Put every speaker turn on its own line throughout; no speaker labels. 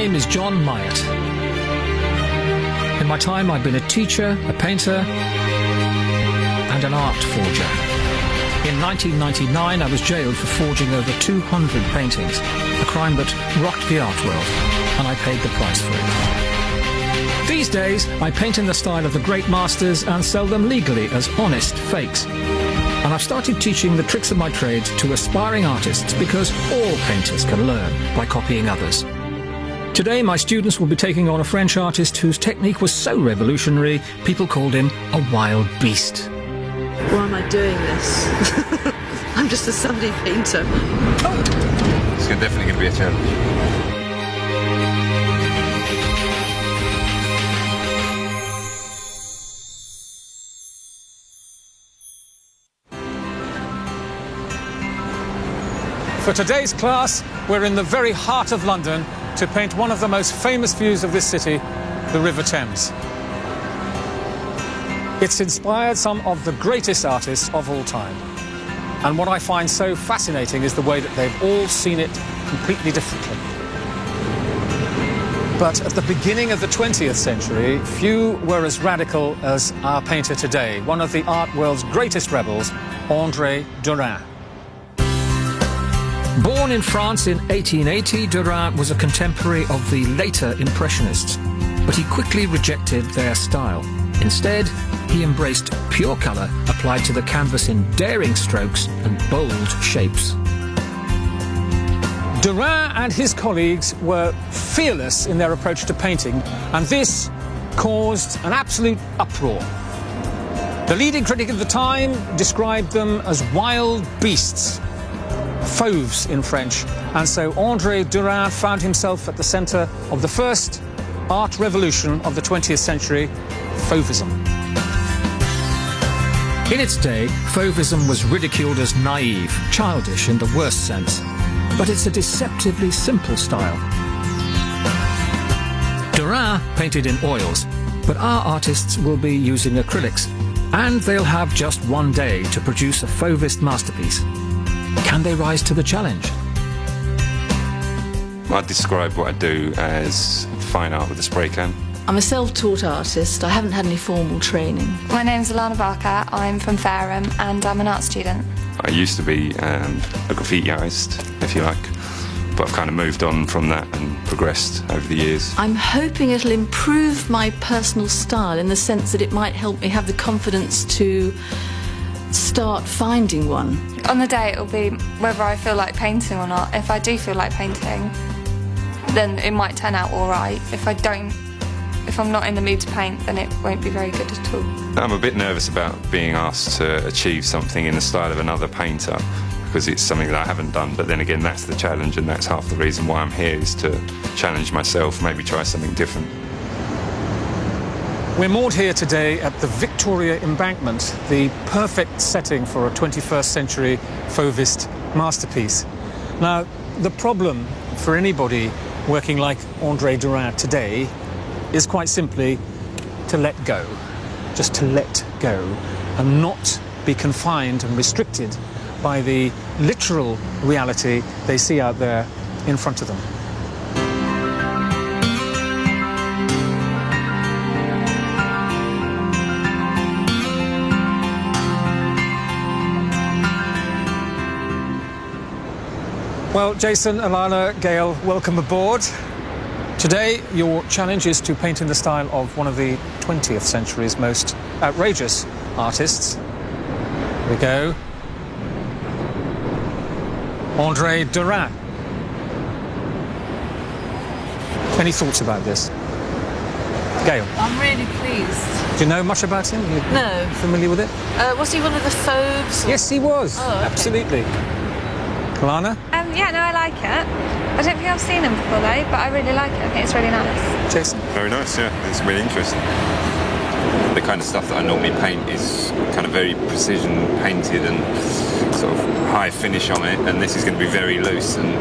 name is John Myatt. In my time, I've been a teacher, a painter, and an art forger. In 1999, I was jailed for forging over 200 paintings, a crime that rocked the art world, and I paid the price for it. These days, I paint in the style of the great masters and sell them legally as honest fakes. And I've started teaching the tricks of my trade to aspiring artists because all painters can learn by copying others. Today, my students will be taking on a French artist whose technique was so revolutionary, people called him a wild beast.
Why am I doing this? I'm just a Sunday painter.
It's definitely going to be a challenge.
For today's class, we're in the very heart of London to paint one of the most famous views of this city, the River Thames. It's inspired some of the greatest artists of all time. And what I find so fascinating is the way that they've all seen it completely differently. But at the beginning of the 20th century, few were as radical as our painter today, one of the art world's greatest rebels, Derain. Born in France in 1880, Derain was a contemporary of the later Impressionists, but he quickly rejected their style. Instead, he embraced pure colour applied to the canvas in daring strokes and bold shapes. Derain and his colleagues were fearless in their approach to painting, and this caused an absolute uproar. The leading critic of the time described them as wild beasts, fauves in French, and so Derain found himself at the centre of the first art revolution of the 20th century, fauvism. In its day, fauvism was ridiculed as naive, childish in the worst sense, but it's a deceptively simple style. Derain painted in oils, but our artists will be using acrylics, and they'll have just one day to produce a fauvist masterpiece. Can they rise to the challenge?
I describe what I do as fine art with a spray can.
I'm a self-taught artist. I haven't had any formal training.
My name's Alana Barker. I'm from Fareham and I'm an art student.
I used to be a graffiti artist, if you like, but I've kind of moved on from that and progressed over the years.
I'm hoping it'll improve my personal style in the sense that it might help me have the confidence to start finding one.
On the day it'll be whether I feel like painting or not. If I do feel like painting, then it might turn out all right. If I'm not in the mood to paint, then it won't be very good at all.
I'm a bit nervous about being asked to achieve something in the style of another painter because it's something that I haven't done, but then again that's the challenge and that's half the reason why I'm here, is to challenge myself, maybe try something different.
We're moored here today at the Victoria Embankment, the perfect setting for a 21st century fauvist masterpiece. Now, the problem for anybody working like Derain today is quite simply to let go. Just to let go and not be confined and restricted by the literal reality they see out there in front of them. Well, Jason, Alana, Gail, welcome aboard. Today, your challenge is to paint in the style of one of the 20th century's most outrageous artists. Here we go. Derain. Any thoughts about this? Gail?
I'm really pleased.
Do you know much about him?
No.
Familiar with it?
Was he one of the fauves?
Yes, he was.
Oh, okay.
Absolutely. Alana?
Yeah, no, I like it. I don't think I've seen him before though, but I really like it. I think it's really nice.
Jason?
Very nice, yeah. It's really interesting. The kind of stuff that I normally paint is kind of very precision painted and sort of high finish on it, and this is going to be very loose, and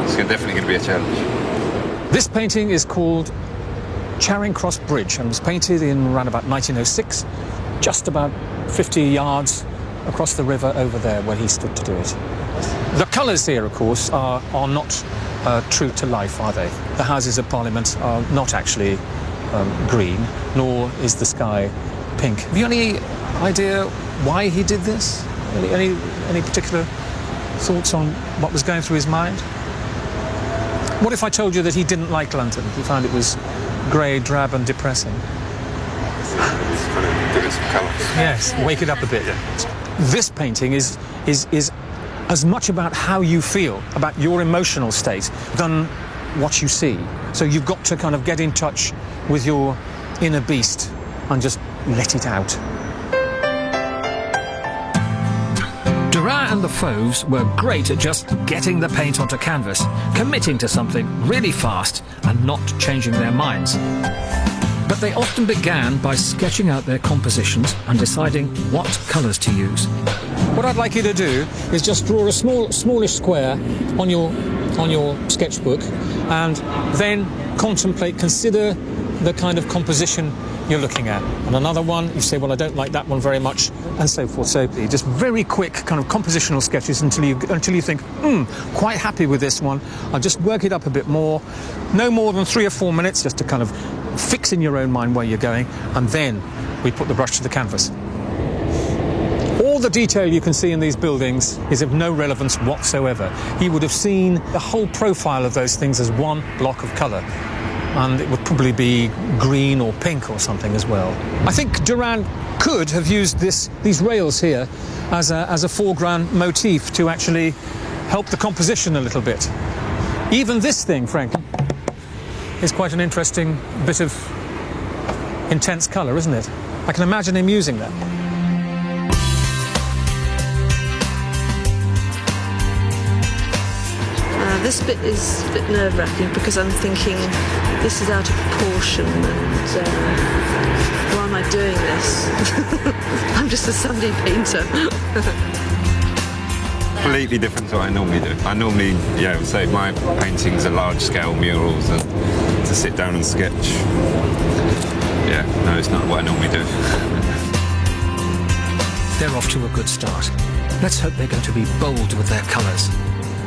it's definitely going to be a challenge.
This painting is called Charing Cross Bridge and was painted in around about 1906, just about 50 yards across the river over there where he stood to do it. The colours here, of course, are not true to life, are they? The Houses of Parliament are not actually green, nor is the sky pink. Have you any idea why he did this? Any particular thoughts on what was going through his mind? What if I told you that he didn't like London? He found it was grey, drab and depressing.
It's kind of give it some colour.
Yes, wake it up a bit.
Yeah.
This painting is as much about how you feel, about your emotional state, than what you see. So you've got to kind of get in touch with your inner beast and just let it out.
Derain and the Fauves were great at just getting the paint onto canvas, committing to something really fast and not changing their minds. But they often began by sketching out their compositions and deciding what colours to use.
What I'd like you to do is just draw a smallish square on your sketchbook, and then consider the kind of composition you're looking at. And another one, you say, well, I don't like that one very much, and so forth. So just very quick kind of compositional sketches until you think, quite happy with this one. I'll just work it up a bit more. No more than 3 or 4 minutes, just to kind of fix in your own mind where you're going, and then we put the brush to the canvas. All the detail you can see in these buildings is of no relevance whatsoever. He would have seen the whole profile of those things as one block of colour, and it would probably be green or pink or something as well. I think Derain could have used these rails here as a foreground motif to actually help the composition a little bit. Even this thing, frankly, is quite an interesting bit of intense colour, isn't it? I can imagine him using that.
This bit is a bit nerve-wracking because I'm thinking this is out of proportion and why am I doing this? I'm just a Sunday painter.
Completely different to what I normally do. I normally, would say my paintings are large-scale murals and to sit down and sketch. Yeah, no, it's not what I normally do.
They're off to a good start. Let's hope they're going to be bold with their colours.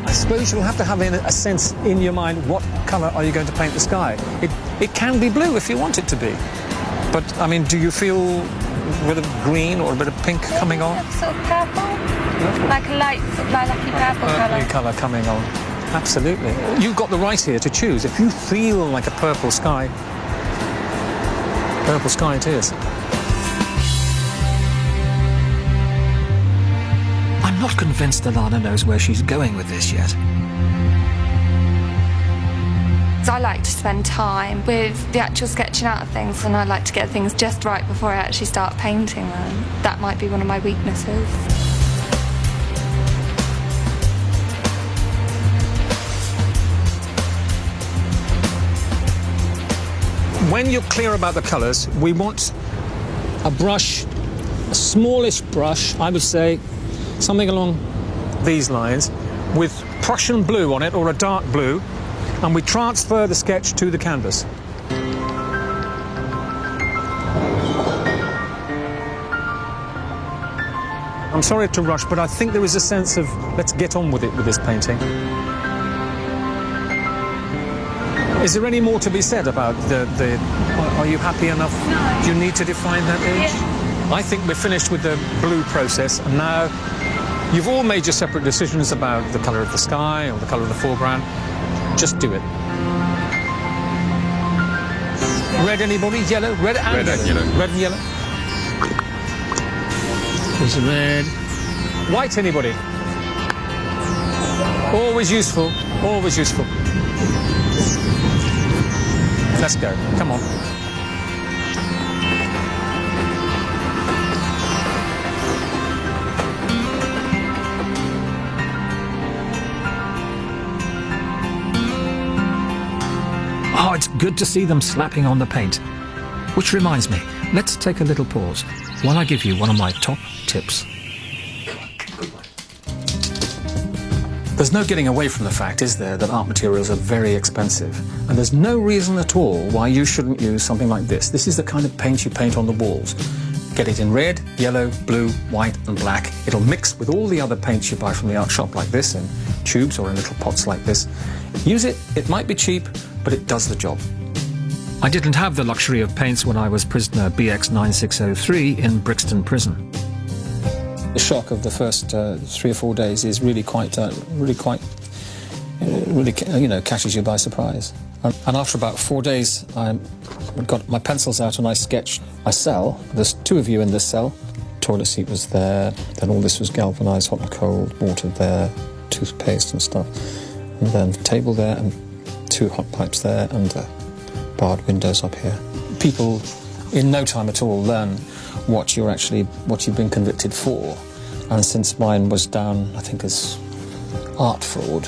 I suppose you'll have to have a sense in your mind, what colour are you going to paint the sky? It can be blue if you want it to be. But, I mean, do you feel a bit of green or a bit of pink coming on?
Sort of purple, like a light, lilac-y purple colour.
Colour coming on. Absolutely. You've got the right here to choose. If you feel like a purple sky it is.
I'm not convinced Alana knows where she's going with this yet.
I like to spend time with the actual sketching out of things, and I like to get things just right before I actually start painting them. That might be one of my weaknesses.
When you're clear about the colours, we want a brush, a smallish brush, I would say, something along these lines, with Prussian blue on it, or a dark blue, and we transfer the sketch to the canvas. I'm sorry to rush, but I think there is a sense of let's get on with it with this painting. Is there any more to be said about are you happy enough? No. Do you need to define that edge? Yeah. I think we're finished with the blue process, and now you've all made your separate decisions about the colour of the sky or the colour of the foreground. Just do it. Red, anybody? Yellow? Red and yellow. Red and yellow. There's a red. White, anybody? Always useful. Always useful. Let's go. Come on.
Oh, it's good to see them slapping on the paint. Which reminds me, let's take a little pause while I give you one of my top tips. There's no getting away from the fact, is there, that art materials are very expensive. And there's no reason at all why you shouldn't use something like this. This is the kind of paint you paint on the walls.
Get it in red, yellow, blue, white and black. It'll mix with all the other paints you buy from the art shop like this, in tubes or in little pots like this. Use it, it might be cheap, but it does the job.
I didn't have the luxury of paints when I was prisoner BX 9603 in Brixton Prison.
The shock of the first 3 or 4 days is really catches you by surprise. And after about 4 days, I got my pencils out and I sketched my cell. There's 2 of you in this cell. Toilet seat was there, then all this was galvanised, hot and cold, water there, toothpaste and stuff. And then table there and 2 hot pipes there and barred windows up here. People in no time at all learn what you've been convicted for. And since mine was down, I think, as art fraud,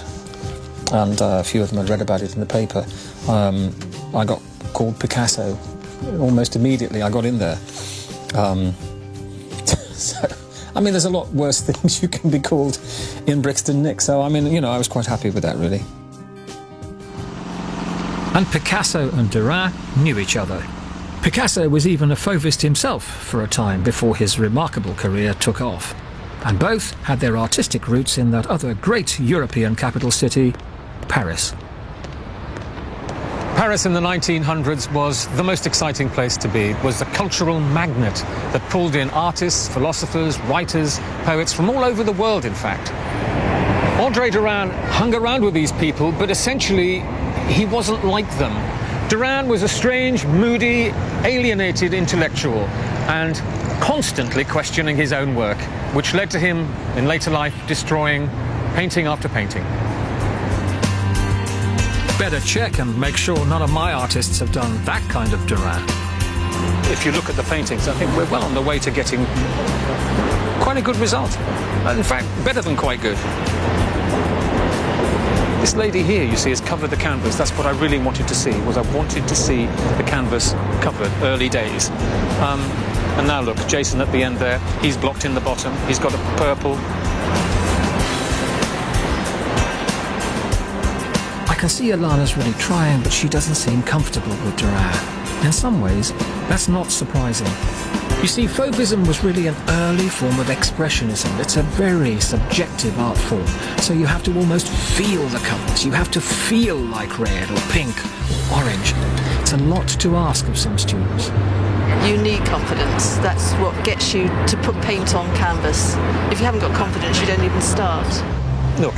and a few of them had read about it in the paper, I got called Picasso almost immediately. I got in there. So, I mean, there's a lot worse things you can be called in Brixton, Nick. So, I mean, I was quite happy with that, really.
And Picasso and Derain knew each other. Picasso was even a Fauvist himself for a time before his remarkable career took off. And both had their artistic roots in that other great European capital city, Paris.
Paris in the 1900s was the most exciting place to be. It was a cultural magnet that pulled in artists, philosophers, writers, poets from all over the world, in fact. André Derain hung around with these people, but essentially he wasn't like them. Derain was a strange, moody, alienated intellectual and constantly questioning his own work, which led to him, in later life, destroying painting after painting.
Better check and make sure none of my artists have done that kind of Derain.
If you look at the paintings, I think we're well on the way to getting quite a good result. In fact, better than quite good. This lady here, you see, has covered the canvas. That's what I really wanted to see, was I wanted to see the canvas covered, early days. And now look, Jason at the end there, he's blocked in the bottom, he's got a purple.
I can see Alana's really trying, but she doesn't seem comfortable with Derain. In some ways, that's not surprising. You see, Fauvism was really an early form of expressionism. It's a very subjective art form, so you have to almost feel the colours. You have to feel like red or pink or orange. It's a lot to ask of some students.
You need confidence. That's what gets you to put paint on canvas. If you haven't got confidence, you don't even start.
Look.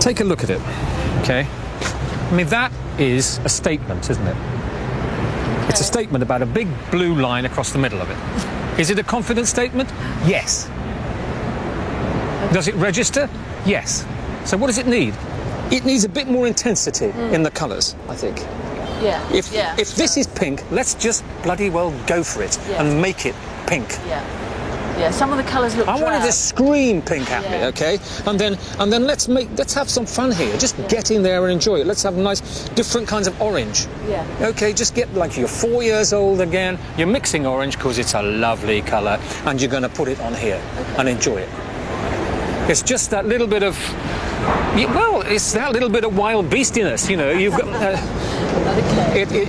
Take a look at it, okay? I mean, that is a statement, isn't it? It's a statement about a big blue line across the middle of it. Is it a confident statement? Yes. Does it register? Yes. So what does it need? It needs a bit more intensity in the colours, I think.
Yeah.
If this is pink, let's just bloody well go for it and make it pink.
Yeah, some of the colours look
I
drab.
wanted to scream pink at me, okay? And then let's have some fun here. Just get in there and enjoy it. Let's have nice, different kinds of orange.
Yeah.
Okay, just get like you're 4 years old again. You're mixing orange because it's a lovely colour, and you're going to put it on here and enjoy it. It's just that little bit of, it's that little bit of wild beastiness, You've got,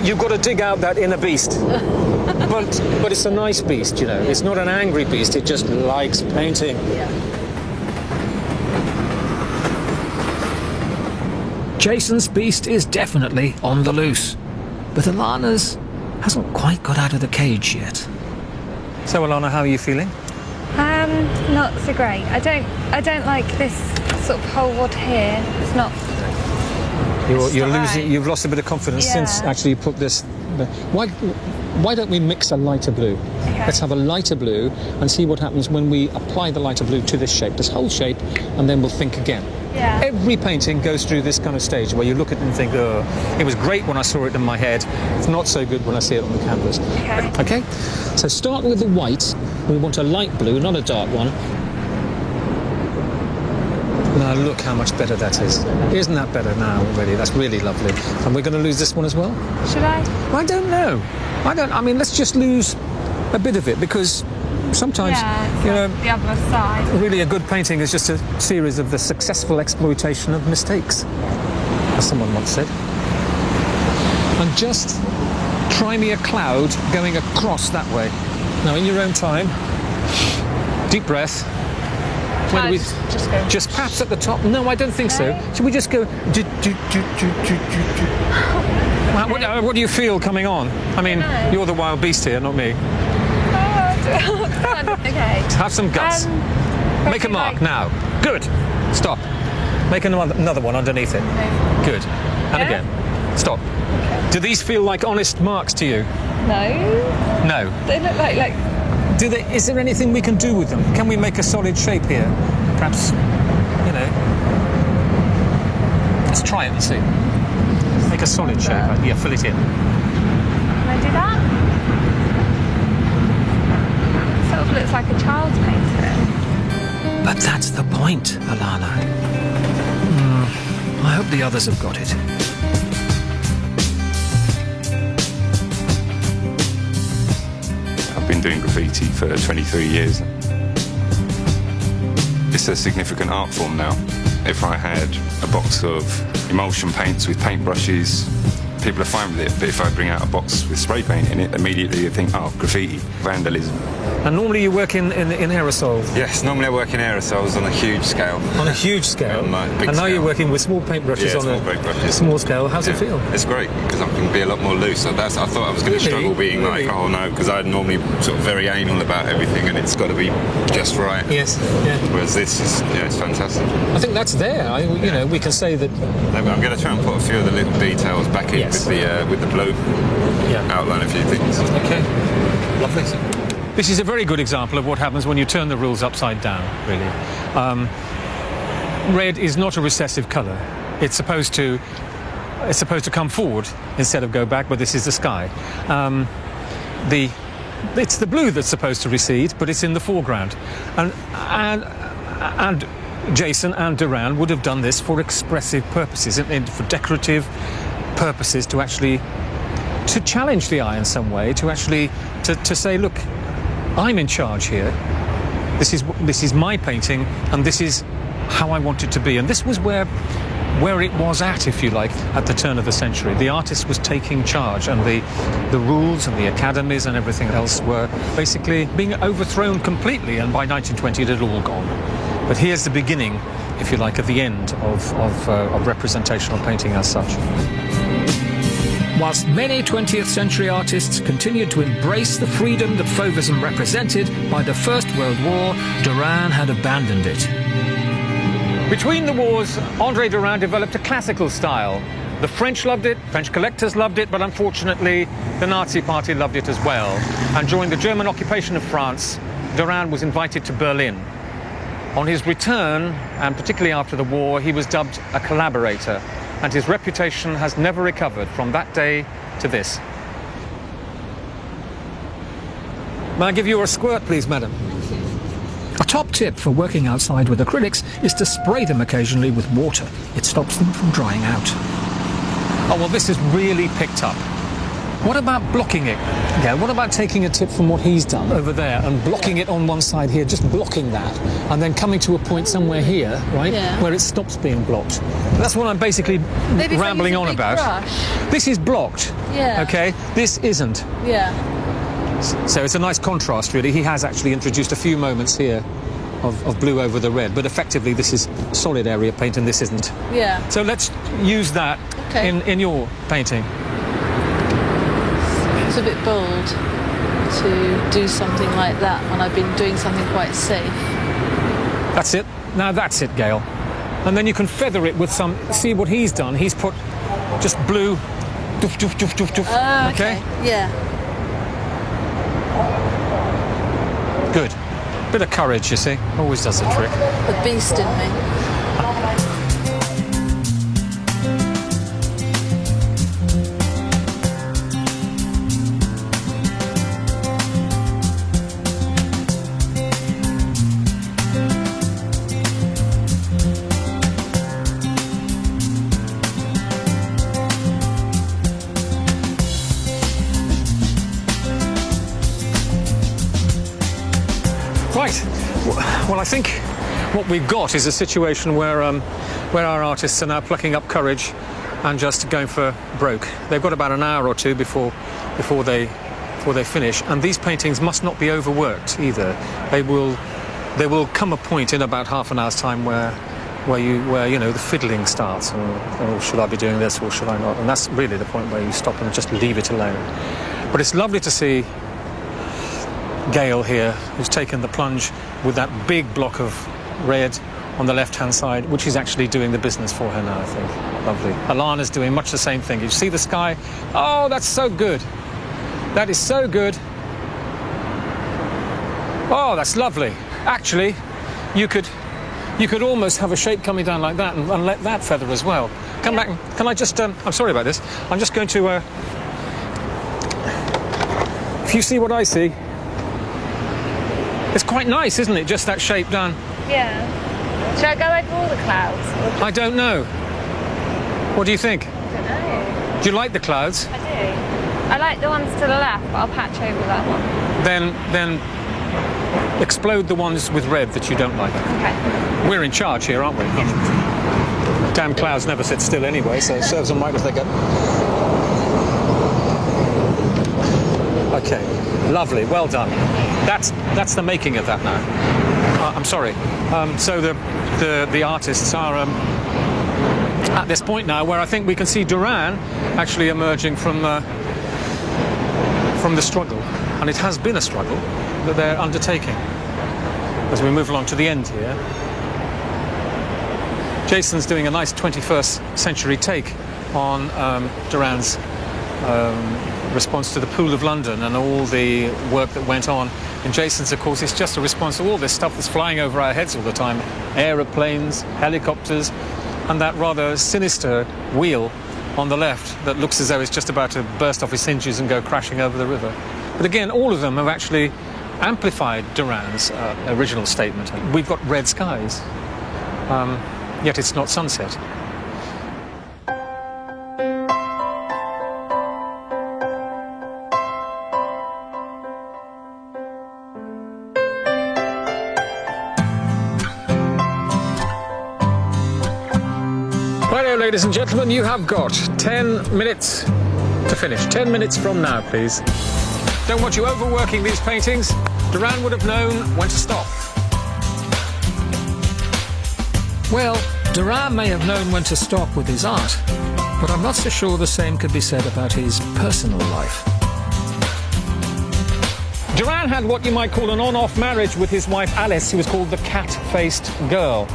you've got to dig out that inner beast. But it's a nice beast, It's not an angry beast. It just likes painting.
Jason's beast is definitely on the loose, but Alana's hasn't quite got out of the cage yet.
So, Alana, how are you feeling?
Not so great. I don't like this sort of whole wad here. It's not.
You're
not
losing.
right.
You've lost a bit of confidence since actually you put this. Why don't we mix a lighter blue?
Okay.
Let's have a lighter blue and see what happens when we apply the lighter blue to this shape, this whole shape, and then we'll think again.
Yeah.
Every painting goes through this kind of stage where you look at it and think, oh, it was great when I saw it in my head. It's not so good when I see it on the canvas. Okay? So start with the white. We want a light blue, not a dark one. Now look how much better that is. Isn't that better now already? That's really lovely. And we're going to lose this one as well?
Should I?
I don't know. I mean, let's just lose a bit of it, because sometimes,
the other side.
really a good painting is just a series of the successful exploitation of mistakes, as someone once said. And just try me a cloud going across that way. Now, in your own time, deep breath. Where do we
just go.
just perhaps at the top? No, I don't think so. Should we just go? What do you feel coming on? I mean, you're the wild beast here, not me.
Okay.
Have some guts. Make a mark now. Good. Stop. Make another one underneath it.
Okay.
Good. And again. Stop.
Okay.
Do these feel like honest marks to you?
No.
No.
They look like.
Is there anything we can do with them? Can we make a solid shape here? Perhaps, you know. Let's try it and see. Make a solid shape. Yeah, fill it in.
Can I do that? It sort of looks like a child's painting.
But that's the point, Alana. I hope the others have got it.
I've been doing graffiti for 23 years. It's a significant art form now. If I had a box of emulsion paints with paintbrushes, people are fine with it. But if I bring out a box with spray paint in it, immediately you think, oh, graffiti, vandalism.
And normally you work in aerosols.
Yes, normally I work in aerosols on a huge scale.
On a huge scale.
On, like, big
and now
scale.
you're working with small paintbrushes on
small
a
paintbrushes.
small scale. How's it feel?
It's great because I can be a lot more loose. So I thought I was going to struggle being
Really?
like, oh no, because I'm normally sort of very anal about everything and it's got to be just right.
Yes. Yeah.
Whereas this is, it's fantastic.
I think that's there. You know, we can say that.
I'm going to try and put a few of the little details back in
Yes.
with the blue.
Yeah.
Outline a few things.
Okay. Lovely. This is a very good example of what happens when you turn the rules upside down, really. Red is not a recessive colour. It's supposed to come forward instead of go back, but this is the sky. It's the blue that's supposed to recede, but it's in the foreground. And Jason and Derain would have done this for expressive purposes, for decorative purposes, to challenge the eye in some way, to say, look, I'm in charge here. This is my painting, and this is how I want it to be. And this was where it was at, if you like, at the turn of the century. The artist was taking charge, and the rules and the academies and everything else were basically being overthrown completely. And by 1920, it had all gone. But here's the beginning, if you like, of the end of representational painting as such.
Whilst many 20th century artists continued to embrace the freedom that Fauvism represented, by the First World War, Derain had abandoned it.
Between the wars, André Derain developed a classical style. The French loved it, French collectors loved it, but unfortunately the Nazi Party loved it as well. And during the German occupation of France, Derain was invited to Berlin. On his return, and particularly after the war, he was dubbed a collaborator, and his reputation has never recovered from that day to this. May I give you a squirt, please, madam?
A top tip for working outside with acrylics is to spray them occasionally with water. It stops them from drying out.
Oh, well, this is really picked up. What about blocking it? Yeah, what about taking a tip from what he's done over there and blocking it on one side here, just blocking that, and then coming to a point somewhere here, right, where it stops being blocked? That's what I'm basically rambling on about.
Brush.
This is blocked.
Yeah.
Okay, this isn't.
Yeah.
So it's a nice contrast, really. He has actually introduced a few moments here of blue over the red, but effectively this is solid area paint and this isn't.
Yeah.
So let's use that in your painting.
It's a bit bold to do something like that when I've been doing something quite safe.
That's it. Now that's it, Gail. And then you can feather it with some... See what he's done? He's put just blue... Doof, doof, doof, doof, doof. Okay?
Yeah.
Good. Bit of courage, you see. Always does the trick.
The beast in me.
Right. Well, I think what we've got is a situation where our artists are now plucking up courage and just going for broke. They've got about an hour or two before they finish, and these paintings must not be overworked either. There will come a point in about half an hour's time where the fiddling starts, and oh, should I be doing this or should I not? And that's really the point where you stop and just leave it alone. But it's lovely to see Gail here, who's taken the plunge with that big block of red on the left-hand side, which is actually doing the business for her now, I think. Lovely. Alana's doing much the same thing. You see the sky? Oh, that's so good. That is so good. Oh, that's lovely. Actually, you could almost have a shape coming down like that and let that feather as well. Come back. Can I just... I'm sorry about this. I'm just going to... if you see what I see, it's quite nice, isn't it? Just that shape down.
Yeah. Should I go over all the clouds?
I don't know. What do you think?
I don't know.
Do you like the clouds?
I do. I like the ones to the left, but I'll patch over that one.
Then explode the ones with red that you don't like.
Okay.
We're in charge here, aren't we? Damn clouds never sit still anyway, so it serves them right if they go. Okay, lovely, well done. That's the making of that now. I'm sorry. So the artists are at this point now where I think we can see Derain actually emerging from the struggle, and it has been a struggle that they're undertaking. As we move along to the end here, Jason's doing a nice 21st century take on Derain's response to the Pool of London and all the work that went on. And Jason's, of course, it's just a response to all this stuff that's flying over our heads all the time. Aeroplanes, helicopters, and that rather sinister wheel on the left that looks as though it's just about to burst off its hinges and go crashing over the river. But again, all of them have actually amplified Derain's original statement. We've got red skies, yet it's not sunset. Ladies and gentlemen, you have got 10 minutes to finish. 10 minutes from now, please. Don't want you overworking these paintings. Derain would have known when to stop.
Well, Derain may have known when to stop with his art, but I'm not so sure the same could be said about his personal life.
Derain had what you might call an on-off marriage with his wife Alice, who was called the cat-faced girl.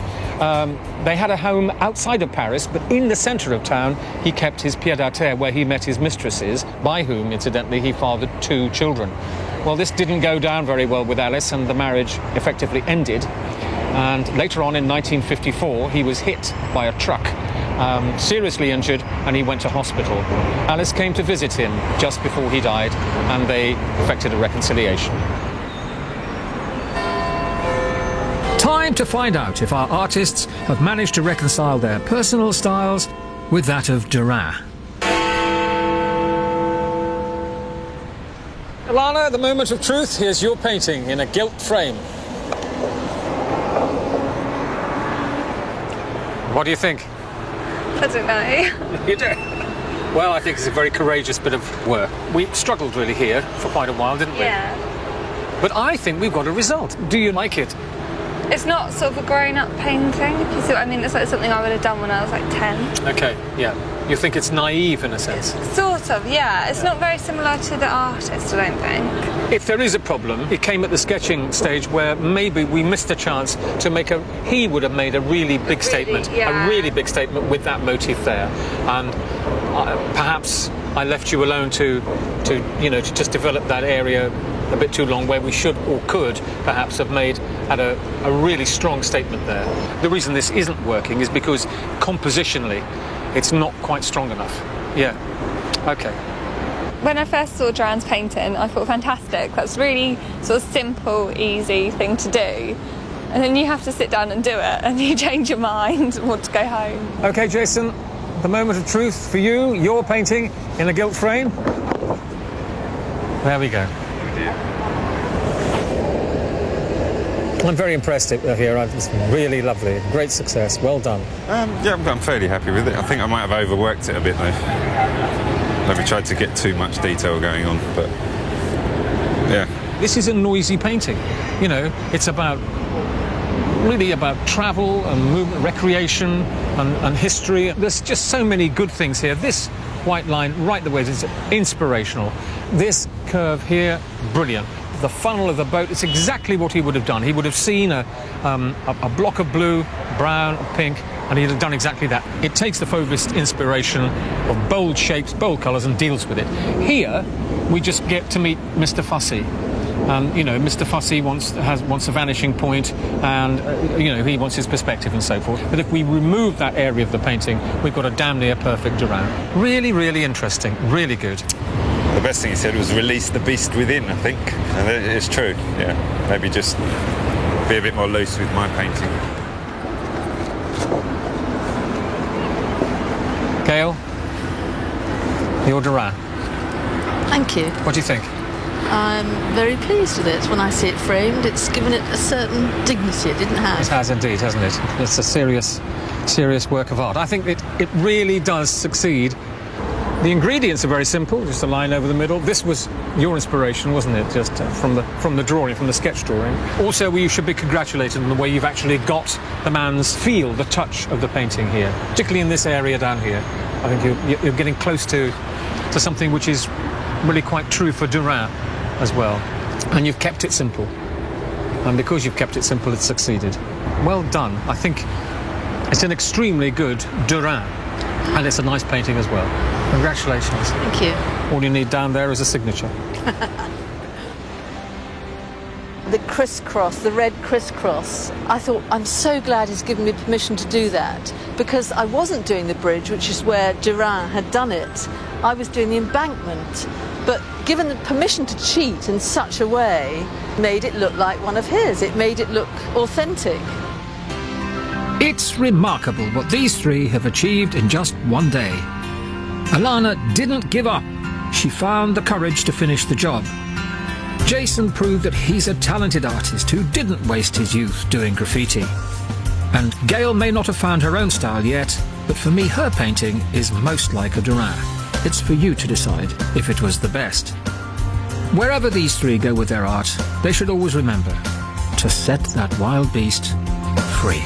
They had a home outside of Paris, but in the centre of town he kept his pied-à-terre, where he met his mistresses, by whom, incidentally, he fathered 2 children. Well, this didn't go down very well with Alice, and the marriage effectively ended. And later on, in 1954, he was hit by a truck, seriously injured, and he went to hospital. Alice came to visit him just before he died, and they effected a reconciliation.
Time to find out if our artists have managed to reconcile their personal styles with that of Derain.
Alana, the moment of truth. Here's your painting in a gilt frame. What do you think?
I don't know.
You do? Well, I think it's a very courageous bit of work. We struggled really here for quite a while, didn't we?
Yeah.
But I think we've got a result. Do you like it?
It's not sort of a grown-up painting, if you see what I mean. It's like something I would have done when I was like 10.
Okay, yeah. You think it's naive in a sense?
Sort of, yeah. It's not very similar to the artist, I don't think.
If there is a problem, it came at the sketching stage where maybe we missed a chance to make he would have made a really big statement,
yeah.
A really big statement with that motif there. And perhaps I left you alone to just develop that area a bit too long, where we should or could perhaps have had a really strong statement there. The reason this isn't working is because compositionally it's not quite strong enough. Yeah. Okay.
When I first saw Derain's painting, I thought, fantastic, that's really sort of simple, easy thing to do. And then you have to sit down and do it, and you change your mind and want to go home.
Okay, Jason, the moment of truth for you, your painting in a gilt frame. There we go. I'm very impressed here. It's really lovely. Great success. Well done.
Yeah, I'm fairly happy with it. I think I might have overworked it a bit though. Maybe tried to get too much detail going on, but yeah.
This is a noisy painting. You know, it's really about travel and movement, recreation and history. There's just so many good things here. This white line right the way is inspirational. This curve here, brilliant. The funnel of the boat, it's exactly what he would have done. He would have seen a block of blue, brown, pink, and he'd have done exactly that. It takes the Fauvist inspiration of bold shapes, bold colours, and deals with it. Here, we just get to meet Mr. Fussy. You know, Mr. Fussy wants a vanishing point, and you know, he wants his perspective and so forth. But if we remove that area of the painting, we've got a damn near perfect Derain. Really, really interesting. Really good.
The best thing he said was release the beast within, I think. And it's true, yeah. Maybe just be a bit more loose with my painting.
Gail, your Derain.
Thank you.
What do you think?
I'm very pleased with it. When I see it framed, it's given it a certain dignity it didn't have.
It has indeed, hasn't it? It's a serious work of art. I think it really does succeed. The ingredients are very simple, just a line over the middle. This was your inspiration, wasn't it? Just from the drawing, from the sketch drawing. Also, you should be congratulated on the way you've actually got the man's feel, the touch of the painting here, particularly in this area down here. I think you're getting close to something which is really quite true for Derain as well. And you've kept it simple. And because you've kept it simple, it's succeeded. Well done. I think it's an extremely good Derain. And it's a nice painting as well. Congratulations.
Thank you.
All you need down there is a signature.
The crisscross, the red crisscross, I thought, I'm so glad he's given me permission to do that, because I wasn't doing the bridge, which is where Derain had done it. I was doing the embankment. But given the permission to cheat in such a way, made it look like one of his. It made it look authentic.
It's remarkable what these three have achieved in just one day. Alana didn't give up. She found the courage to finish the job. Jason proved that he's a talented artist who didn't waste his youth doing graffiti. And Gail may not have found her own style yet, but for me her painting is most like a Derain. It's for you to decide if it was the best. Wherever these three go with their art, they should always remember to set that wild beast free.